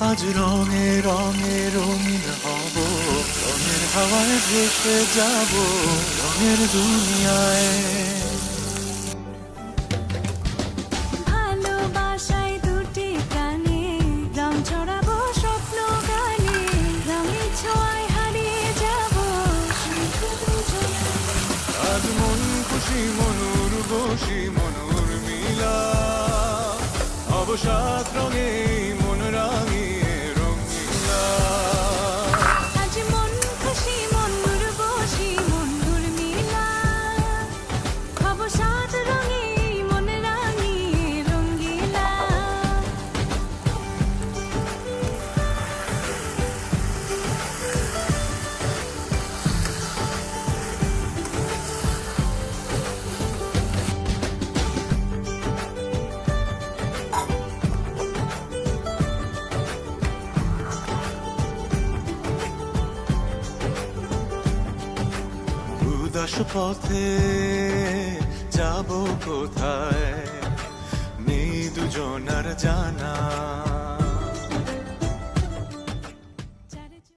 আজ রঙে রঙে রঙিন হব, রঙের হাওয়ায় ভেসে যাব রঙের দুনিয়ায়। ভালোবাসায় দুটি প্রাণে রং ছড়াবো স্বপ্ন গানে, রঙের ছোঁয়ায় হারিয়ে যাব শুধু দুজনে। আজ মন খুশি মনুর বসি মনুর মিলা, অবসাদ রঙে মন রাঙিয়ে রঙিলা। আজ মন খুশি মনুর বসি মনুর মিলা, হব সাত রঙে মন রাঙিয়ে রঙ্গিলা। উদাস পথে যাব কোথায়, নেই দুজনার জানা।